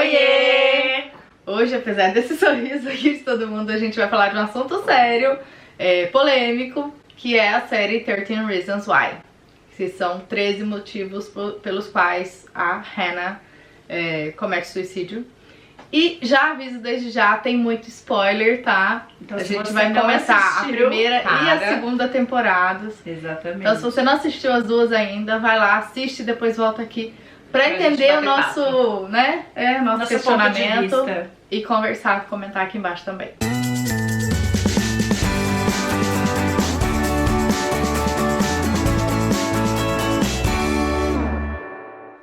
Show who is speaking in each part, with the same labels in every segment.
Speaker 1: Oiê! Hoje, apesar desse sorriso aqui de todo mundo, a gente vai falar de um assunto sério, polêmico, que é a série 13 Reasons Why. Que são 13 motivos pelos quais a Hannah comete suicídio. E já aviso desde já, tem muito spoiler, tá? Então, a gente vai começar a primeira e a segunda temporadas.
Speaker 2: Exatamente.
Speaker 1: Então, se você não assistiu as duas ainda, vai lá, assiste e depois volta aqui pra entender o nosso, nosso questionamento e conversar, comentar aqui embaixo também.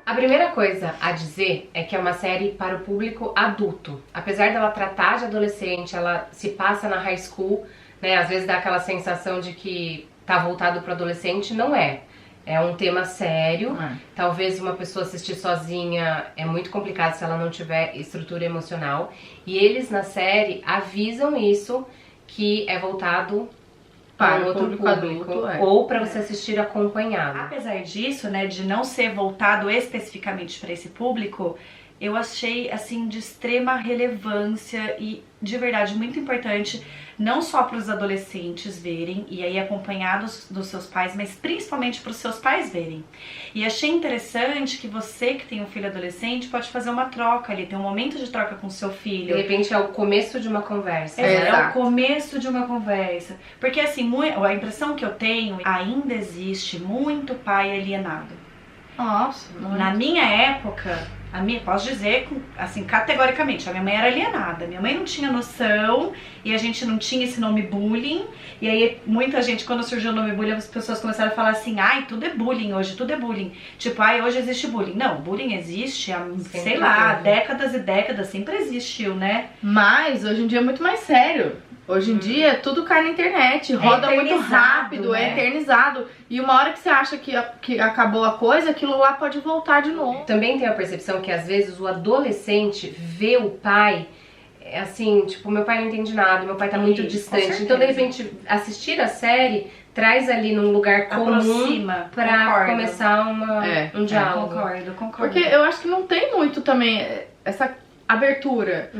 Speaker 2: A primeira coisa a dizer é que é uma série para o público adulto. Apesar dela tratar de adolescente, ela se passa na high school, né? Às vezes dá aquela sensação de que tá voltado para adolescente, não é. É um tema sério, talvez uma pessoa assistir sozinha é muito complicado se ela não tiver estrutura emocional. E eles na série avisam isso, que é voltado para outro público adulto, ou para você assistir acompanhado.
Speaker 3: Apesar disso, né, de não ser voltado especificamente para esse público, eu achei assim de extrema relevância e de verdade muito importante, não só para os adolescentes verem e aí acompanhados dos seus pais, mas principalmente para os seus pais verem. E achei interessante que você que tem um filho adolescente pode fazer uma troca ali, ter um momento de troca com seu filho.
Speaker 2: De repente é o começo de uma conversa.
Speaker 3: É o começo de uma conversa. Porque assim, a impressão que eu tenho, ainda existe muito pai alienado.
Speaker 1: Nossa,
Speaker 3: na minha época, posso dizer assim, categoricamente, a minha mãe era alienada. Minha mãe não tinha noção e a gente não tinha esse nome bullying. E aí muita gente, quando surgiu o nome bullying, as pessoas começaram a falar assim, ai, tudo é bullying hoje, tudo é bullying. Tipo, ai, hoje existe bullying. Não, bullying existe há, sei lá, décadas e décadas, sempre existiu, né?
Speaker 1: Mas hoje em dia é muito mais sério. Hoje em dia tudo cai na internet, roda muito rápido, é eternizado. E uma hora que você acha que acabou a coisa, aquilo lá pode voltar de novo.
Speaker 2: Também tem a percepção que às vezes o adolescente vê o pai, assim, tipo, meu pai não entende nada, meu pai tá muito distante. Então, de repente, assistir a série traz ali num lugar comum pra começar um diálogo.
Speaker 3: Concordo.
Speaker 1: Porque eu acho que não tem muito também essa abertura.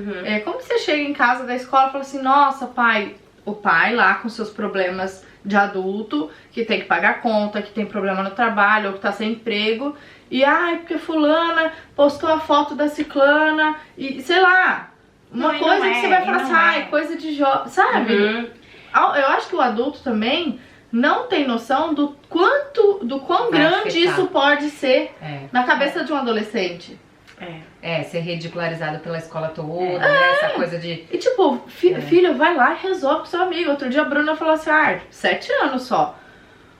Speaker 1: Como você chega em casa da escola e fala assim, nossa, pai, o pai lá com seus problemas de adulto, que tem que pagar conta, que tem problema no trabalho, ou que tá sem emprego, e ai, porque fulana postou a foto da ciclana, e sei lá, uma coisa que você vai falar assim, ai, coisa de jovem, sabe? Eu acho que o adulto também não tem noção do quão grande isso pode ser na cabeça de um adolescente.
Speaker 2: Ser ridicularizado pela escola toda, né? Essa coisa de...
Speaker 1: E tipo, filho, vai lá e resolve com seu amigo. Outro dia a Bruna falou assim, 7 anos só.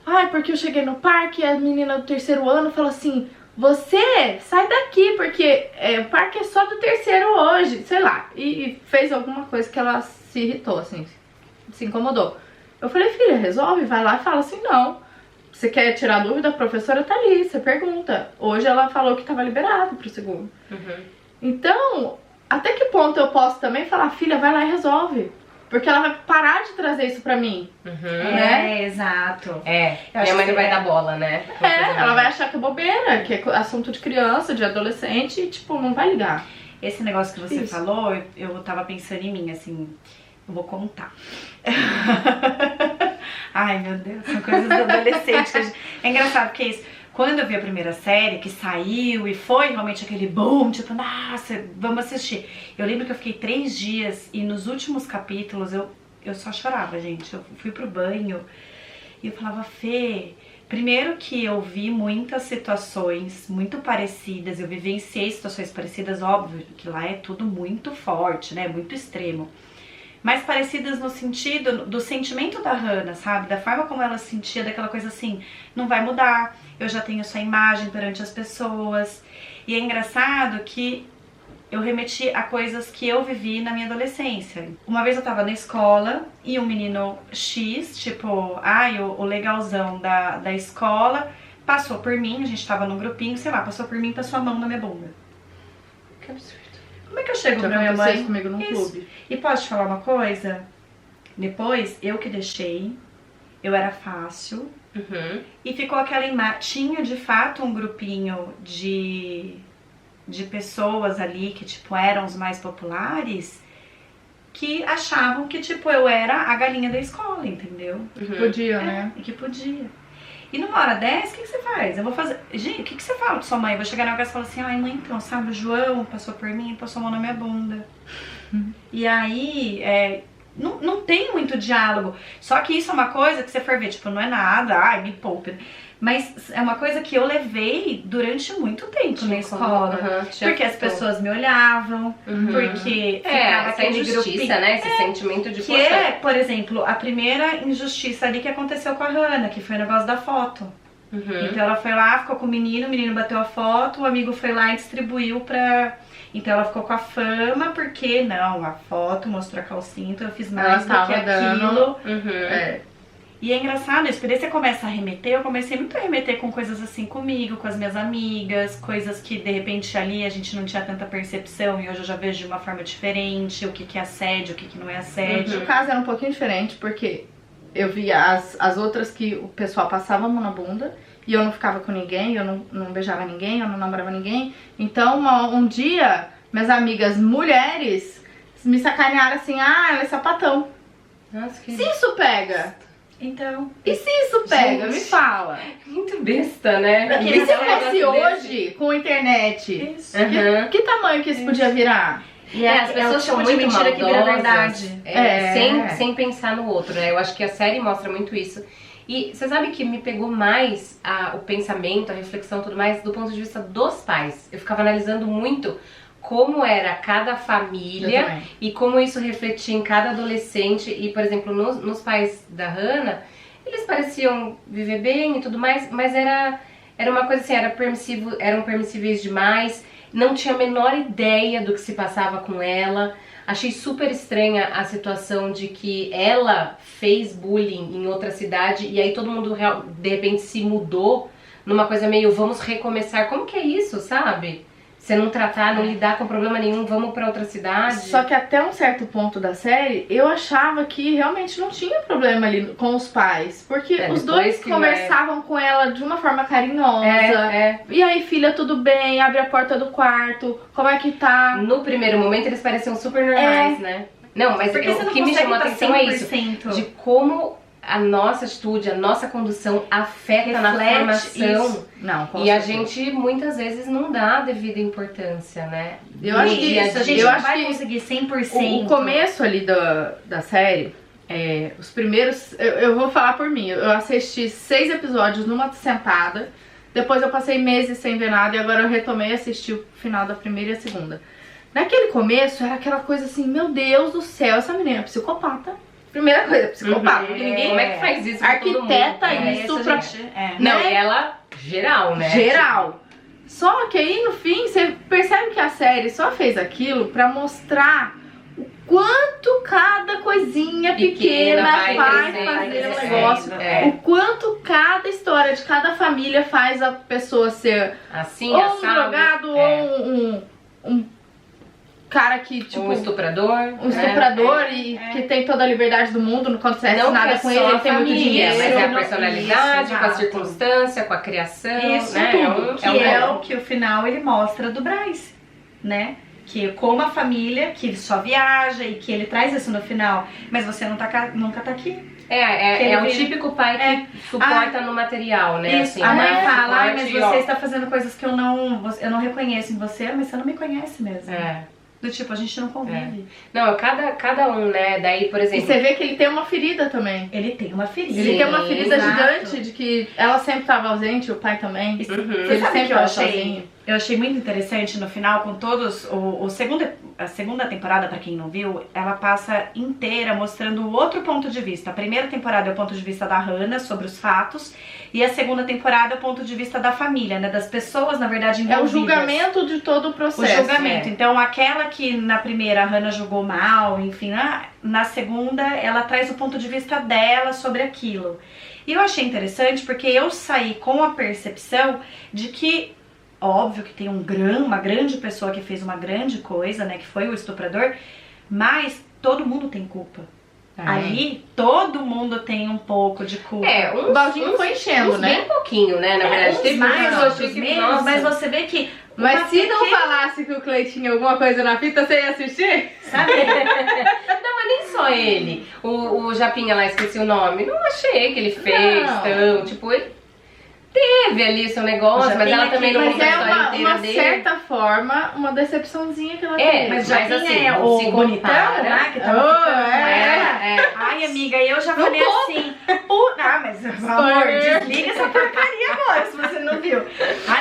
Speaker 1: Ai, porque eu cheguei no parque e a menina do 3º ano falou assim, você sai daqui, porque o parque é só do 3º hoje, sei lá. E fez alguma coisa que ela se irritou, assim, se incomodou. Eu falei, filha, resolve, vai lá e fala assim, não. Você quer tirar dúvida? A professora tá ali, você pergunta. Hoje ela falou que tava liberado pro 2º. Então, até que ponto eu posso também falar, filha, vai lá e resolve? Porque ela vai parar de trazer isso pra mim. Né?
Speaker 3: Exato.
Speaker 2: Minha mãe não vai dar bola, né?
Speaker 1: Ela vai achar que é bobeira, que é assunto de criança, de adolescente, e tipo, não vai ligar.
Speaker 3: Esse negócio que você falou, eu tava pensando em mim, assim, eu vou contar. Ai, meu Deus, são coisas do adolescente. É engraçado, porque é isso. Quando eu vi a primeira série, que saiu e foi realmente aquele boom, tipo, nossa, vamos assistir. Eu lembro que eu fiquei 3 dias e nos últimos capítulos eu só chorava, gente. Eu fui pro banho e eu falava, Fê, primeiro que eu vi muitas situações muito parecidas, eu vivenciei situações parecidas, óbvio que lá é tudo muito forte, né, muito extremo. Mas parecidas no sentido do sentimento da Hannah, sabe? Da forma como ela se sentia, daquela coisa assim, não vai mudar, eu já tenho essa imagem perante as pessoas. E é engraçado que eu remeti a coisas que eu vivi na minha adolescência. Uma vez eu tava na escola e um menino X, tipo, o legalzão da escola, passou por mim, a gente tava num grupinho, sei lá, passou por mim e passou a mão na minha bunda.
Speaker 1: Que absurdo.
Speaker 3: Como é que eu chego pra minha mãe?
Speaker 1: Comigo num clube.
Speaker 3: E posso te falar uma coisa? Depois, eu que deixei, eu era fácil, e ficou aquela imagem. Tinha de fato um grupinho de pessoas ali que, tipo, eram os mais populares, que achavam que, tipo, eu era a galinha da escola, entendeu?
Speaker 1: Podia, né?
Speaker 3: E que podia. E numa hora dessa, o que você faz? Eu vou fazer... Gente, o que você fala pra sua mãe? Eu vou chegar na casa e falar assim, ai mãe, então, sabe, o João passou por mim e passou a mão na minha bunda. E aí, não tem muito diálogo. Só que isso é uma coisa que você for ver, tipo, não é nada, ai, me poupe. Mas é uma coisa que eu levei durante muito tempo na escola. Porque as pessoas me olhavam, porque ficava
Speaker 2: essa
Speaker 3: aquele
Speaker 2: injustiça,
Speaker 3: grupinho.
Speaker 2: né? Esse sentimento de
Speaker 3: Que é, por exemplo, a primeira injustiça ali que aconteceu com a Hannah, que foi o negócio da foto. Então ela foi lá, ficou com o menino bateu a foto, o amigo foi lá e distribuiu pra... Então ela ficou com a fama, porque não, a foto mostrou a calcinha, então eu fiz mais do que aquilo. E é engraçado isso, porque daí você começa a remeter, eu comecei muito a remeter com coisas assim comigo, com as minhas amigas, coisas que de repente ali a gente não tinha tanta percepção e hoje eu já vejo de uma forma diferente, o que é assédio, o que não é assédio.
Speaker 1: No caso era um pouquinho diferente, porque eu via as outras que o pessoal passava a mão na bunda e eu não ficava com ninguém, eu não beijava ninguém, eu não namorava ninguém. Então um dia, minhas amigas mulheres me sacanearam assim, ela é sapatão.
Speaker 2: Nossa, que...
Speaker 1: Se isso pega...
Speaker 3: Então...
Speaker 1: E se isso pega?
Speaker 2: Gente,
Speaker 1: me fala.
Speaker 2: Muito besta, né?
Speaker 1: E se fosse hoje, com a internet?
Speaker 3: Isso.
Speaker 1: Que tamanho que isso podia virar?
Speaker 3: E
Speaker 2: as pessoas são muito
Speaker 3: mentira que vira
Speaker 2: maldosas,
Speaker 3: verdade.
Speaker 2: sem pensar no outro, né? Eu acho que a série mostra muito isso. E você sabe que me pegou mais o pensamento, a reflexão e tudo mais do ponto de vista dos pais. Eu ficava analisando muito como era cada família e como isso refletia em cada adolescente. E, por exemplo, nos pais da Hannah, eles pareciam viver bem e tudo mais, mas era uma coisa assim, eram permissíveis demais, não tinha a menor ideia do que se passava com ela. Achei super estranha a situação de que ela fez bullying em outra cidade e aí todo mundo de repente se mudou numa coisa meio vamos recomeçar. Como que é isso, sabe? Você não tratar, não lidar com problema nenhum, vamos pra outra cidade.
Speaker 1: Só que até um certo ponto da série, eu achava que realmente não tinha problema ali com os pais. Porque os dois conversavam com ela de uma forma carinhosa. E aí, filha, tudo bem? Abre a porta do quarto. Como é que tá?
Speaker 2: No primeiro momento, eles pareciam super normais, né? Não, mas o que me chamou a atenção é isso. De como a nossa atitude, a nossa condução afeta na formação.
Speaker 3: Isso.
Speaker 1: Não,
Speaker 2: e a gente muitas vezes não dá a devida importância, né?
Speaker 3: Eu acho que isso, a gente não vai conseguir 100%.
Speaker 1: O começo ali da série, os primeiros, eu vou falar por mim, eu assisti 6 episódios numa sentada, depois eu passei meses sem ver nada e agora eu retomei e assisti o final da primeira e a segunda. Naquele começo era aquela coisa assim, meu Deus do céu, essa menina é psicopata. Primeira coisa, psicopata. Porque ninguém
Speaker 2: como é que faz isso?
Speaker 1: Arquiteta isso pra...
Speaker 2: Não, e ela, geral, né?
Speaker 1: Geral. Só que aí, no fim, você percebe que a série só fez aquilo pra mostrar o quanto cada coisinha pequena faz fazer o negócio. O quanto cada história de cada família faz a pessoa ser
Speaker 2: assim,
Speaker 1: ou um drogado ou um cara que, tipo...
Speaker 2: Um estuprador.
Speaker 1: E que tem toda a liberdade do mundo, não acontece nada com ele tem muito dinheiro.
Speaker 2: Mas é a personalidade, com a circunstância, com a criação,
Speaker 3: isso,
Speaker 2: né?
Speaker 3: Tudo. Que é o que o final ele mostra do Bryce, né? Que como a família, que ele só viaja e que ele traz isso no final, mas você nunca tá aqui.
Speaker 2: É o típico pai que suporta no material, né?
Speaker 3: Isso.
Speaker 2: Assim,
Speaker 3: a mãe fala, mas você está fazendo coisas que eu não reconheço em você, mas você não me conhece mesmo. Do tipo, a gente não convive.
Speaker 2: Não, cada um, né? Daí, por exemplo...
Speaker 1: E você vê que ele tem uma ferida também.
Speaker 3: Ele tem uma ferida.
Speaker 1: Ele tem uma ferida gigante de que ela sempre estava ausente, o pai também. Ele sempre estava sozinho.
Speaker 3: Eu achei muito interessante no final, com todos... A segunda temporada, pra quem não viu, ela passa inteira mostrando o outro ponto de vista. A primeira temporada é o ponto de vista da Hannah, sobre os fatos. E a segunda temporada é o ponto de vista da família, né? Das pessoas, na verdade, envolvidas.
Speaker 1: É o julgamento de todo o processo.
Speaker 3: O julgamento. Então, aquela que na primeira a Hannah julgou mal, enfim, na segunda ela traz o ponto de vista dela sobre aquilo. E eu achei interessante porque eu saí com a percepção de que, óbvio que tem uma grande pessoa que fez uma grande coisa, né? Que foi o estuprador, mas todo mundo tem culpa. Ali, todo mundo tem um pouco de culpa.
Speaker 1: O baldinho foi enchendo, né?
Speaker 2: Bem pouquinho, né? Na verdade, teve
Speaker 3: mais,
Speaker 2: eu achei que,
Speaker 3: menos,
Speaker 2: nossa.
Speaker 3: mas você vê que...
Speaker 1: Mas se não falasse que o Clay tinha alguma coisa na fita, você ia assistir?
Speaker 3: Sabe?
Speaker 2: Não, mas nem só ele. O Japinha lá, esqueci o nome. Não achei que ele fez tão... Tipo, ele teve ali seu negócio, mas ela também não
Speaker 1: Mas
Speaker 2: contou a história
Speaker 1: é
Speaker 2: inteira
Speaker 1: uma
Speaker 2: dele.
Speaker 1: certa forma, uma decepçãozinha que ela teve.
Speaker 3: Mas já
Speaker 2: Mas
Speaker 3: assim,
Speaker 2: assim,
Speaker 3: o
Speaker 2: se
Speaker 3: bonitão,
Speaker 2: compara-
Speaker 3: né? Que tava ficando
Speaker 2: É.
Speaker 3: Ai, amiga, eu já falei assim. Mas amor, desliga essa porcaria agora, se você não viu.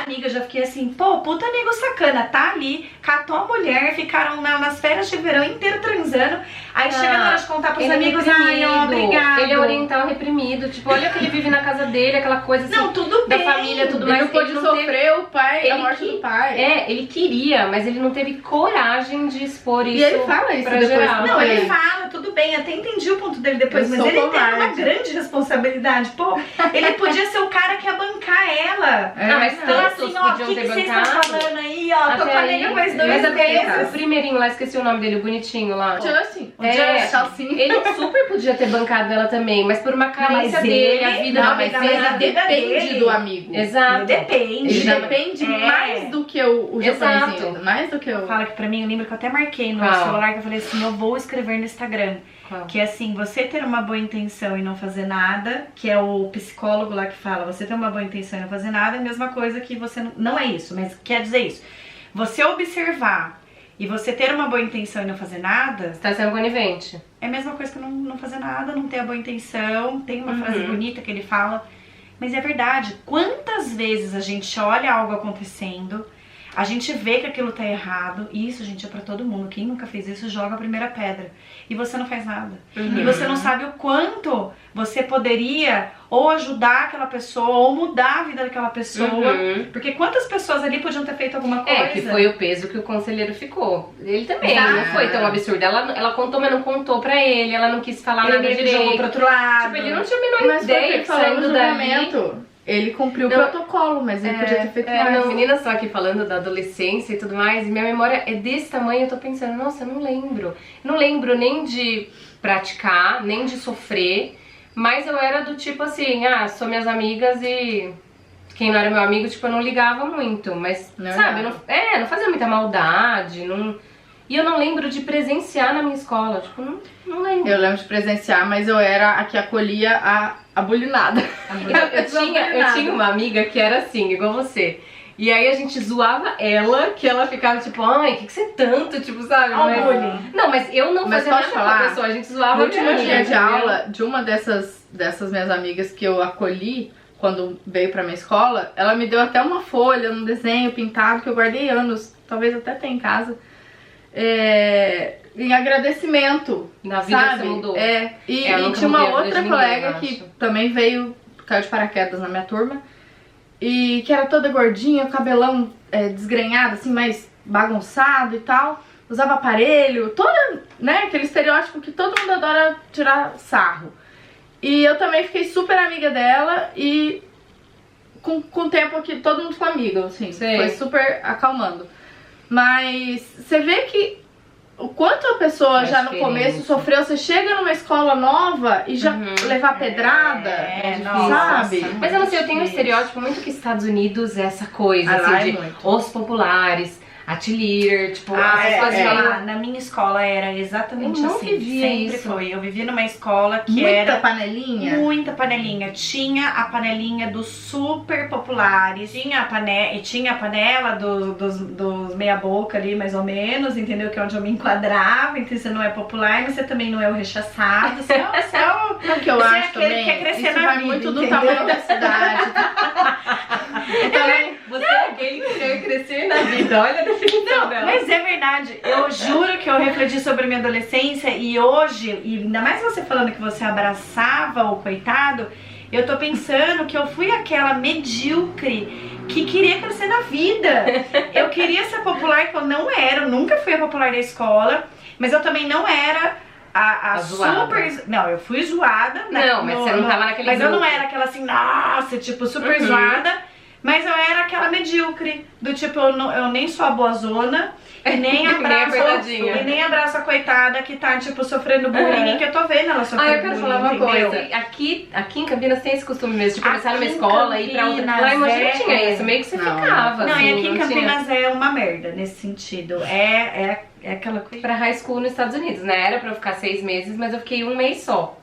Speaker 3: Amiga, eu já fiquei assim, pô, puta nego sacana, tá ali, catou a mulher, ficaram nas férias de verão inteiro transando. Aí chega na hora de contar pros
Speaker 2: Ele
Speaker 3: amigos,
Speaker 2: é
Speaker 3: ai, ó,
Speaker 2: reprimido.
Speaker 3: obrigado.
Speaker 2: Ele é oriental reprimido. Tipo, olha que ele vive na casa dele, aquela coisa assim.
Speaker 3: Não, tudo
Speaker 2: da
Speaker 3: bem.
Speaker 2: família, tudo
Speaker 1: Ele
Speaker 2: mais.
Speaker 1: não pôde sofrer o pai, a
Speaker 2: ele
Speaker 1: morte
Speaker 2: que-
Speaker 1: do pai.
Speaker 2: Ele queria, mas ele não teve coragem de expor isso.
Speaker 1: E ele fala isso
Speaker 2: pra
Speaker 1: depois.
Speaker 2: geral.
Speaker 3: Não, ele
Speaker 1: Oi.
Speaker 3: fala, tudo bem, até entendi o ponto dele depois,
Speaker 1: Eu
Speaker 3: mas
Speaker 1: sou
Speaker 3: ele tem
Speaker 1: covarde.
Speaker 3: uma grande responsabilidade. Pô, ele podia ser o cara que ia bancar ela.
Speaker 2: mas
Speaker 3: Falar
Speaker 2: tantos
Speaker 3: assim, ó, o
Speaker 2: podiam
Speaker 3: que
Speaker 2: ter
Speaker 3: vocês estão
Speaker 2: bancado.
Speaker 3: falando aí, ó, tô
Speaker 2: Até
Speaker 3: com a
Speaker 2: aí,
Speaker 3: nega mais dois
Speaker 2: mas até
Speaker 3: meses.
Speaker 2: o primeirinho lá, esqueci o nome dele, o bonitinho lá.
Speaker 1: Justin.
Speaker 3: Justin.
Speaker 2: Ele super podia ter bancado ela também, mas por uma carência
Speaker 3: mas
Speaker 2: dele,
Speaker 3: ele-
Speaker 2: a vida
Speaker 3: não,
Speaker 2: não,
Speaker 3: mas
Speaker 2: mas
Speaker 3: ele-
Speaker 2: ele
Speaker 3: a vida
Speaker 1: depende
Speaker 3: dele.
Speaker 1: do amigo.
Speaker 2: Exato.
Speaker 3: Ele depende.
Speaker 1: Ele depende mais do que o
Speaker 2: Exato.
Speaker 1: japonesinho. Mais do que o...
Speaker 3: Fala que pra mim, eu lembro que eu até marquei no
Speaker 2: Qual?
Speaker 3: celular, que eu falei assim, eu vou escrever no Instagram.
Speaker 2: Qual?
Speaker 3: Que é assim, você ter uma boa intenção e não fazer nada, que é o psicólogo lá que fala, você ter uma boa intenção e não fazer nada é a mesma coisa que você não é isso, mas quer dizer isso. Você observar e você ter uma boa intenção e não fazer nada,
Speaker 2: Você tá sendo conivente.
Speaker 3: é a mesma coisa que não fazer nada, não ter a boa intenção. Tem uma frase bonita que ele fala, mas é verdade. Quantas vezes a gente olha algo acontecendo, a gente vê que aquilo tá errado, e isso, gente, é pra todo mundo. Quem nunca fez isso, joga a primeira pedra. E você não faz nada. E você não sabe o quanto você poderia ou ajudar aquela pessoa, ou mudar a vida daquela pessoa. Porque quantas pessoas ali podiam ter feito alguma coisa?
Speaker 2: Que foi o peso que o conselheiro ficou. Ele também
Speaker 3: Exato.
Speaker 2: não foi tão absurdo. Ela contou, mas não contou pra ele. Ela não quis falar nada
Speaker 3: Ele jogou pro
Speaker 2: direito.
Speaker 3: outro lado.
Speaker 2: Tipo, ele não tinha a menor
Speaker 1: Mas foi
Speaker 2: ideia
Speaker 1: que
Speaker 2: que
Speaker 1: falou no
Speaker 2: saindo dali...
Speaker 1: julgamento. Ele cumpriu o
Speaker 2: Não,
Speaker 1: protocolo, mas ele podia ter feito mais.
Speaker 2: Não, menina, só aqui falando da adolescência e tudo mais, e minha memória é desse tamanho, eu tô pensando, nossa, eu não lembro. Não lembro nem de praticar, nem de sofrer, mas eu era do tipo assim, sou minhas amigas e quem não era meu amigo, tipo, eu não ligava muito, mas,
Speaker 1: Não
Speaker 2: sabe,
Speaker 1: era.
Speaker 2: não fazia muita maldade, e eu não lembro de presenciar na minha escola, tipo, não lembro.
Speaker 1: Eu lembro de presenciar, mas eu era a que acolhia a bulinada.
Speaker 2: Eu tinha uma amiga que era assim, igual você. E aí a gente zoava ela, que ela ficava tipo, ai, o que você tanto, tipo, sabe?
Speaker 3: Ao bullying.
Speaker 2: Não, mas eu não
Speaker 1: Mas
Speaker 2: fazia
Speaker 1: posso
Speaker 2: nada com a
Speaker 1: falar?
Speaker 2: pessoa, a gente zoava
Speaker 1: No último
Speaker 2: mesmo,
Speaker 1: dia de
Speaker 2: entendeu?
Speaker 1: aula, de uma dessas minhas amigas que eu acolhi, quando veio pra minha escola, ela me deu até uma folha, um desenho pintado, que eu guardei anos, talvez até tenha em casa, em agradecimento,
Speaker 2: Na vida
Speaker 1: sabe?
Speaker 2: você mudou.
Speaker 1: E
Speaker 2: Eu nunca
Speaker 1: tinha uma
Speaker 2: mudei a vida
Speaker 1: outra
Speaker 2: de ninguém,
Speaker 1: colega
Speaker 2: eu
Speaker 1: que
Speaker 2: acho.
Speaker 1: também caiu de paraquedas na minha turma, e que era toda gordinha, o cabelão desgrenhado, assim, mais bagunçado e tal, usava aparelho, toda, né, aquele estereótipo que todo mundo adora tirar sarro. E eu também fiquei super amiga dela e com o tempo aqui todo mundo ficou amigo, assim,
Speaker 2: Sei.
Speaker 1: foi super acalmando. Mas você vê que o quanto a pessoa já no
Speaker 2: diferente.
Speaker 1: começo sofreu, você chega numa escola nova e já levar pedrada,
Speaker 3: nossa.
Speaker 1: sabe?
Speaker 2: Mas eu não sei, eu tenho um estereótipo muito que Estados Unidos é essa coisa,
Speaker 1: Ah, lá
Speaker 2: assim,
Speaker 1: é
Speaker 2: de
Speaker 1: muito.
Speaker 2: os populares, a cheerleader, tipo, essas coisas meio-
Speaker 3: Na minha escola era exatamente
Speaker 2: Eu não
Speaker 3: assim.
Speaker 2: vivia
Speaker 3: Sempre
Speaker 2: isso.
Speaker 3: foi. Eu vivi numa escola que
Speaker 1: Muita
Speaker 3: era
Speaker 1: panelinha.
Speaker 3: muita panelinha. Tinha a panelinha dos super populares, tinha a panela dos meia boca ali, mais ou menos, entendeu? Que é onde eu me enquadrava. Então você não é popular, mas você também não é o rechaçado. Você é o
Speaker 1: Sabe o que eu
Speaker 3: Você é
Speaker 1: acho
Speaker 3: aquele
Speaker 1: também?
Speaker 3: que quer crescer
Speaker 1: Isso
Speaker 3: na
Speaker 1: vai
Speaker 3: vida,
Speaker 1: muito do
Speaker 3: entendeu?
Speaker 1: tamanho da cidade. Eu também.
Speaker 2: Você é aquele que quer crescer na vida, olha a definição dela.
Speaker 3: Mas é verdade, eu juro que eu refleti sobre a minha adolescência e hoje, e ainda mais você falando que você abraçava o coitado, eu tô pensando que eu fui aquela medíocre que queria crescer na vida. Eu queria ser popular, que eu não era, eu nunca fui a popular da escola, mas eu também não era a
Speaker 2: zoada.
Speaker 3: super... Não, eu fui zoada.
Speaker 2: Não, mas você não tava naquele
Speaker 3: Mas eu não
Speaker 2: grupo.
Speaker 3: era aquela assim, nossa, tipo, super zoada. Mas eu era aquela medíocre, do tipo, eu nem sou a boazona, e nem abraço a coitada que tá, tipo, sofrendo bullying, que eu tô vendo ela sofrendo
Speaker 2: eu quero
Speaker 3: bullying,
Speaker 2: falar uma
Speaker 3: entendeu?
Speaker 2: coisa. Aqui em Campinas tem esse costume mesmo de começar numa
Speaker 3: Aqui em
Speaker 2: escola e ir pra outra.
Speaker 3: Campinas
Speaker 2: Lá em Mogi não tinha isso, meio que você ficava.
Speaker 3: Não,
Speaker 2: assim,
Speaker 3: e aqui em
Speaker 2: não tinha-
Speaker 3: Campinas é uma merda nesse sentido. É aquela coisa.
Speaker 2: Pra high school nos Estados Unidos, né? Era pra eu ficar 6 meses, mas eu fiquei 1 mês só.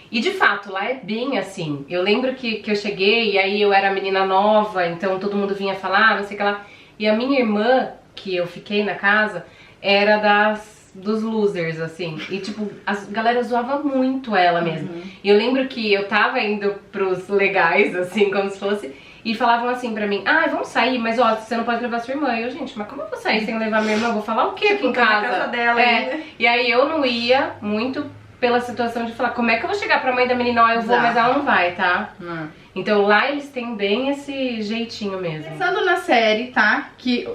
Speaker 2: E de fato, lá é bem assim. Eu lembro que eu cheguei e aí eu era menina nova, então todo mundo vinha falar, não sei o que lá. E a minha irmã, que eu fiquei na casa, era dos losers, assim. E tipo, a galera zoava muito ela mesmo. E eu lembro que eu tava indo pros legais, assim, como se fosse, e falavam assim pra mim, vamos sair, mas ó, você não pode levar sua irmã. E eu, gente, mas como eu vou sair sem levar minha irmã? Eu vou falar o quê aqui em
Speaker 3: Tipo, na
Speaker 2: casa?
Speaker 3: casa dela ainda.
Speaker 2: E aí eu não ia muito pela situação de falar, como é que eu vou chegar pra mãe da menina, ó, eu vou, mas ela não vai, tá? Então lá eles têm bem esse jeitinho mesmo.
Speaker 1: Pensando na série, tá? Que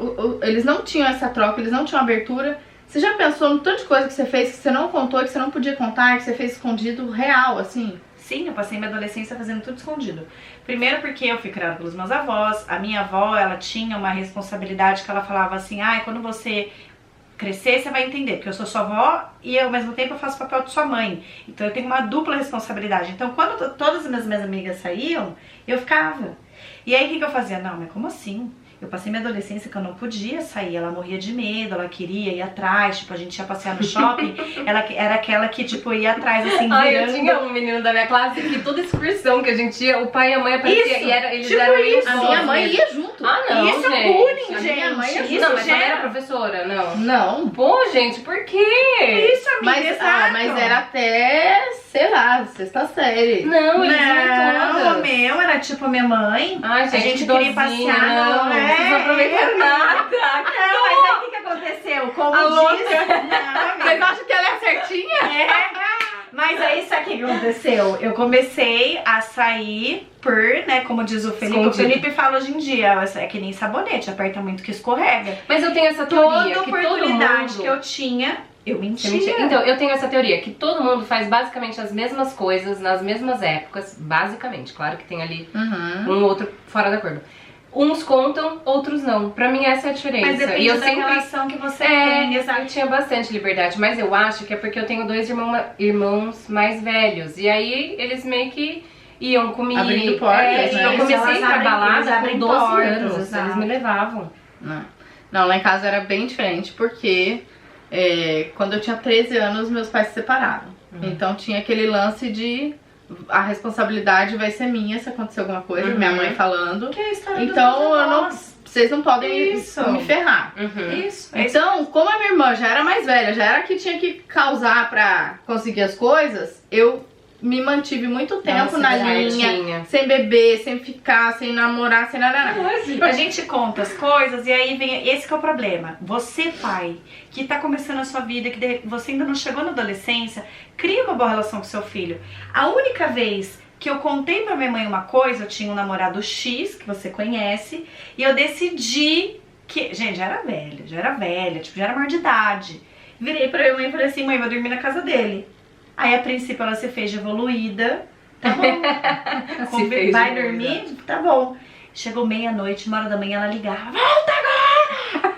Speaker 1: eles não tinham essa troca, eles não tinham abertura. Você já pensou no tanto de coisa que você fez que você não contou, que você não podia contar, que você fez escondido, real, assim?
Speaker 3: Sim, eu passei minha adolescência fazendo tudo escondido. Primeiro porque eu fui criada pelos meus avós. A minha avó, ela tinha uma responsabilidade que ela falava assim, quando você crescer, você vai entender, porque eu sou sua avó e ao mesmo tempo eu faço o papel de sua mãe. Então eu tenho uma dupla responsabilidade. Então quando todas as minhas amigas saíam, eu ficava. E aí o que eu fazia? Não, mas como assim? Eu passei minha adolescência que eu não podia sair, ela morria de medo, ela queria ir atrás, tipo, a gente ia passear no shopping, ela era aquela que, tipo, ia atrás, assim,
Speaker 2: eu tinha um menino da minha classe que toda excursão que a gente ia, o pai e a mãe apareciam e eles
Speaker 3: tipo
Speaker 2: eram
Speaker 3: isso.
Speaker 1: A minha mãe ia junto.
Speaker 2: não,
Speaker 3: isso é
Speaker 2: gente.
Speaker 3: bullying,
Speaker 1: A
Speaker 3: gente.
Speaker 1: minha mãe é
Speaker 3: Isso
Speaker 2: Não, mas
Speaker 3: já
Speaker 2: ela era professora, não.
Speaker 1: Não.
Speaker 2: Pô, gente, por quê?
Speaker 3: Isso, amiga, exato.
Speaker 1: Mas era até, sei lá, 6ª série.
Speaker 2: Não, eles iam
Speaker 3: Não,
Speaker 2: todas.
Speaker 3: o meu era tipo a minha mãe.
Speaker 2: Ai, gente,
Speaker 3: a gente
Speaker 2: que
Speaker 3: queria
Speaker 2: dozinha,
Speaker 3: passear,
Speaker 2: não vocês não aproveitam nada.
Speaker 3: Não, mas aí o que aconteceu? Como
Speaker 1: A louca.
Speaker 3: diz... Não,
Speaker 1: Vocês acham que ela é certinha?
Speaker 3: Mas aí sabe o que aconteceu? Eu comecei a sair por, né, como diz o Felipe.
Speaker 2: Escondido.
Speaker 3: O Felipe fala hoje em dia, é que nem sabonete, aperta muito que escorrega.
Speaker 2: Mas eu tenho essa teoria
Speaker 3: Toda
Speaker 2: que todo
Speaker 3: oportunidade
Speaker 2: mundo...
Speaker 3: que eu tinha, eu
Speaker 2: Você
Speaker 3: mentia.
Speaker 2: mentia? Então, eu tenho essa teoria, que todo mundo faz basicamente as mesmas coisas, nas mesmas épocas, basicamente. Claro que tem ali um outro fora da curva. Uns contam, outros não. Pra mim essa é a diferença.
Speaker 3: Mas depende
Speaker 2: e eu
Speaker 3: da
Speaker 2: sempre...
Speaker 3: relação que você tem, exato.
Speaker 2: eu tinha bastante liberdade, mas eu acho que é porque eu tenho 2 irmãos mais velhos. E aí eles meio que iam comigo.
Speaker 1: Abrindo portas, né?
Speaker 2: Eu comecei
Speaker 3: Eles
Speaker 2: a ir pra
Speaker 3: abrem-
Speaker 2: balada
Speaker 3: eles
Speaker 2: com
Speaker 3: abrem
Speaker 2: 12
Speaker 3: portas,
Speaker 2: anos.
Speaker 3: exato.
Speaker 2: Eles me levavam.
Speaker 1: Não, lá em casa era bem diferente, porque quando eu tinha 13 anos, meus pais se separaram. Então tinha aquele lance de a responsabilidade vai ser minha se acontecer alguma coisa, minha mãe falando.
Speaker 3: Que é a história dos
Speaker 1: Então
Speaker 3: meus
Speaker 1: eu não,
Speaker 3: avós.
Speaker 1: vocês não podem
Speaker 3: Isso.
Speaker 1: me ferrar.
Speaker 3: Isso.
Speaker 1: Então, como a minha irmã já era mais velha, já era a que tinha que causar pra conseguir as coisas, eu me mantive muito tempo na linha, sem beber, sem ficar, sem namorar, sem nada.
Speaker 3: A gente conta as coisas e aí vem esse que é o problema. Você, pai, que tá começando a sua vida, que você ainda não chegou na adolescência, cria uma boa relação com seu filho. A única vez que eu contei pra minha mãe uma coisa, eu tinha um namorado X, que você conhece, e eu decidi que... Gente, já era velha, tipo, já era maior de idade. Virei pra minha mãe e falei assim, mãe, vou dormir na casa dele. Aí, a princípio, ela se fez de evoluída. Tá bom. Vai dormir? Tá bom. Chegou meia-noite, 1h da manhã, ela ligava. Volta agora!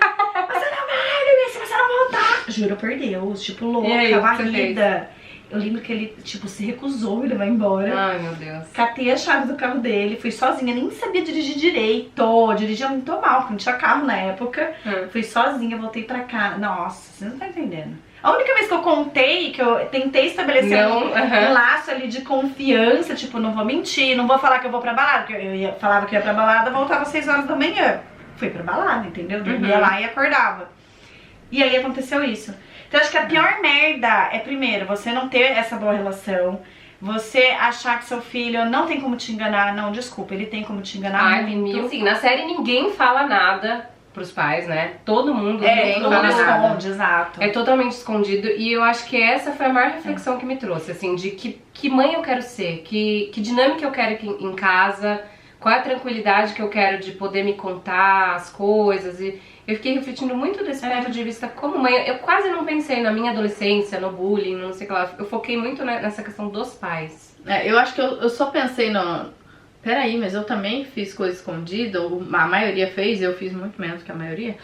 Speaker 3: Você não vai dormir se você não voltar. Juro por Deus, tipo, louca,
Speaker 2: E aí, o que você
Speaker 3: varrida. Eu lembro que ele, tipo, se recusou, ele vai embora.
Speaker 2: Ai, meu Deus.
Speaker 3: Catei a chave do carro dele, fui sozinha, nem sabia dirigir direito. Dirigia muito mal, porque não tinha carro na época. Fui sozinha, voltei pra cá. Nossa, você não tá entendendo. A única vez que eu contei, que eu tentei estabelecer um laço ali de confiança, tipo, não vou mentir, não vou falar que eu vou pra balada, porque falava que ia pra balada, voltava às 6h da manhã. Fui pra balada, entendeu? Dormia lá e acordava. E aí aconteceu isso. Então acho que a pior merda é, primeiro, você não ter essa boa relação, você achar que seu filho não tem como te enganar. Não, desculpa, ele tem como te enganar muito.
Speaker 2: Assim, na série ninguém fala nada pros pais, né? Todo mundo
Speaker 3: esconde, exato.
Speaker 2: É totalmente escondido. E eu acho que essa foi a maior reflexão que me trouxe, assim, de que mãe eu quero ser, que dinâmica eu quero em casa, qual é a tranquilidade que eu quero de poder me contar as coisas. E eu fiquei refletindo muito desse ponto de vista como mãe. Eu quase não pensei na minha adolescência, no bullying, não sei o que lá. Eu foquei muito nessa questão dos pais.
Speaker 1: Eu acho que eu só pensei peraí, mas eu também fiz coisa escondida, a maioria fez, eu fiz muito menos que a maioria.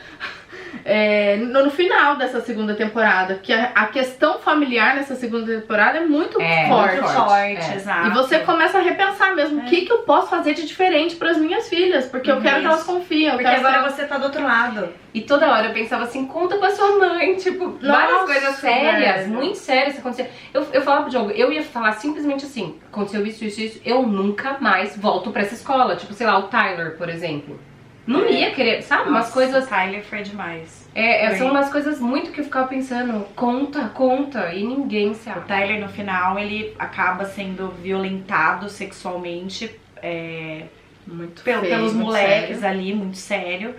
Speaker 1: No final dessa segunda temporada, que a questão familiar nessa segunda temporada é muito forte.
Speaker 3: Muito forte, exato.
Speaker 1: E você começa a repensar mesmo, o que eu posso fazer de diferente pras minhas filhas, porque eu quero que elas confiem.
Speaker 3: Porque agora você tá do outro lado.
Speaker 2: E toda hora eu pensava assim, conta pra sua mãe, tipo, várias coisas sérias, muito sérias que aconteceram. Eu falava pro Diogo, eu ia falar simplesmente assim, aconteceu isso, eu nunca mais volto pra essa escola. Tipo, sei lá, o Tyler, por exemplo. Não ia querer, sabe? Umas coisas...
Speaker 3: O Tyler foi demais.
Speaker 2: São umas coisas muito que eu ficava pensando, conta, e ninguém sabe.
Speaker 3: O Tyler, no final, ele acaba sendo violentado sexualmente pelos moleques ali, muito sério.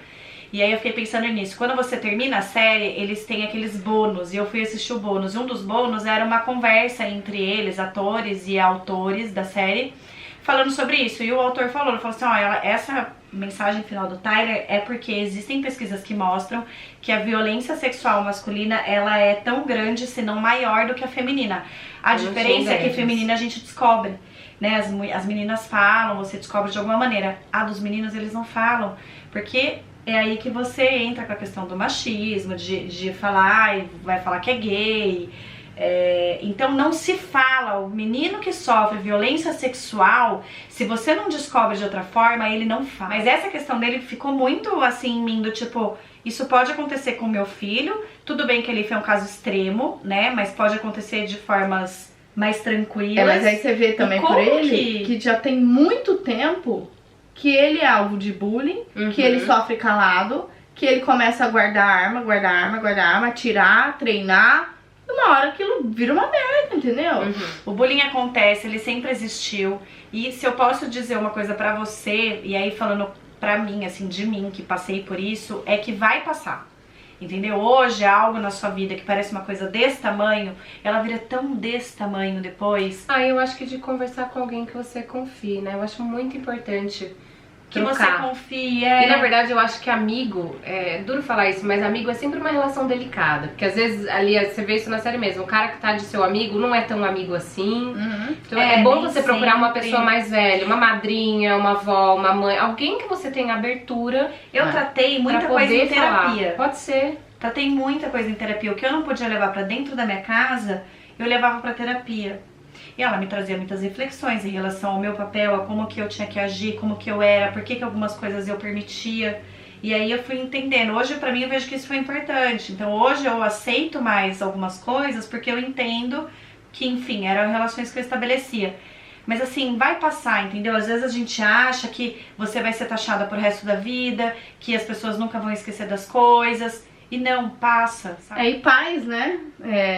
Speaker 3: E aí eu fiquei pensando nisso. Quando você termina a série, eles têm aqueles bônus, e eu fui assistir o bônus. E um dos bônus era uma conversa entre eles, atores e autores da série, falando sobre isso. E o autor falou assim, essa mensagem final do Tyler é porque existem pesquisas que mostram que a violência sexual masculina, ela é tão grande, se não maior do que a feminina. A diferença é que a feminina a gente descobre, né? As meninas falam, você descobre de alguma maneira. A dos meninos eles não falam, porque é aí que você entra com a questão do machismo, de falar, vai falar que é gay. Então não se fala, o menino que sofre violência sexual, se você não descobre de outra forma, ele não fala. Mas essa questão dele ficou muito assim em mim, do tipo, isso pode acontecer com meu filho, tudo bem que ele foi um caso extremo, né, mas pode acontecer de formas mais tranquilas.
Speaker 1: Mas aí você vê também por ele que já tem muito tempo que ele é alvo de bullying, que ele sofre calado, que ele começa a guardar arma, atirar, treinar. Uma hora aquilo vira uma merda, entendeu?
Speaker 3: O bullying acontece, ele sempre existiu. E se eu posso dizer uma coisa pra você, e aí falando pra mim, assim, de mim, que passei por isso, é que vai passar. Entendeu? Hoje, algo na sua vida que parece uma coisa desse tamanho, ela vira tão desse tamanho depois.
Speaker 2: Eu acho que de conversar com alguém que você confie, né? Eu acho muito importante
Speaker 3: que você confia.
Speaker 2: E na verdade eu acho que amigo, é duro falar isso, mas amigo é sempre uma relação delicada. Porque às vezes ali você vê isso na série mesmo, o cara que tá de seu amigo não é tão amigo assim. Então é bom você procurar uma pessoa mais velha, uma madrinha, uma avó, uma mãe, alguém que você tenha abertura.
Speaker 3: Eu tratei muita coisa em terapia.
Speaker 2: Pode ser.
Speaker 3: Tratei muita coisa em terapia. O que eu não podia levar pra dentro da minha casa, eu levava pra terapia. E ela me trazia muitas reflexões em relação ao meu papel, a como que eu tinha que agir, como que eu era, por que algumas coisas eu permitia. E aí eu fui entendendo. Hoje pra mim eu vejo que isso foi importante. Então hoje eu aceito mais algumas coisas porque eu entendo que, enfim, eram relações que eu estabelecia. Mas assim, vai passar, entendeu? Às vezes a gente acha que você vai ser taxada pro resto da vida, que as pessoas nunca vão esquecer das coisas. E não, passa, sabe?
Speaker 1: E paz, né?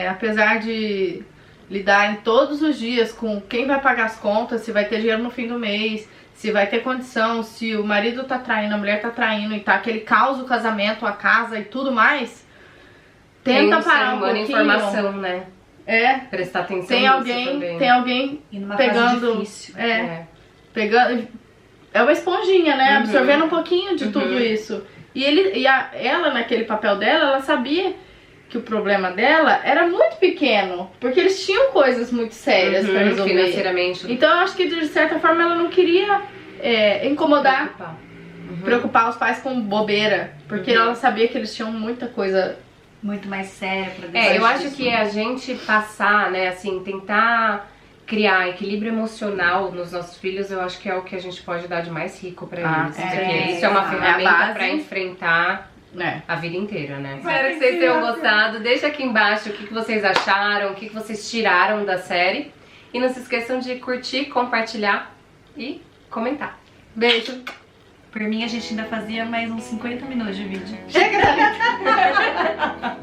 Speaker 1: Apesar de lidar em todos os dias com quem vai pagar as contas, se vai ter dinheiro no fim do mês, se vai ter condição, se o marido tá traindo, a mulher tá traindo e tá aquele caos, o casamento, a casa e tudo mais, tenta parar um pouquinho.
Speaker 2: Informação, né? Prestar atenção
Speaker 1: tem alguém
Speaker 3: e numa
Speaker 1: pegando,
Speaker 3: fase difícil.
Speaker 1: Pegando, é uma esponjinha, né? Absorvendo um pouquinho de tudo isso. E ela, naquele papel dela, ela sabia que o problema dela era muito pequeno, porque eles tinham coisas muito sérias pra resolver.
Speaker 2: Financeiramente.
Speaker 1: Então eu acho que de certa forma ela não queria incomodar, preocupar os pais com bobeira, porque ela sabia que eles tinham muita coisa
Speaker 3: muito mais séria pra decidir.
Speaker 2: Eu acho que a gente passar, né, assim, tentar criar equilíbrio emocional nos nossos filhos, eu acho que é o que a gente pode dar de mais rico pra eles. Porque isso é uma ferramenta pra enfrentar a vida inteira, né? Espero que vocês tenham gostado. Deixa aqui embaixo o que vocês acharam, o que vocês tiraram da série. E não se esqueçam de curtir, compartilhar e comentar.
Speaker 1: Beijo!
Speaker 3: Por mim, a gente ainda fazia mais uns 50 minutos de vídeo.
Speaker 1: Chega, Thalita!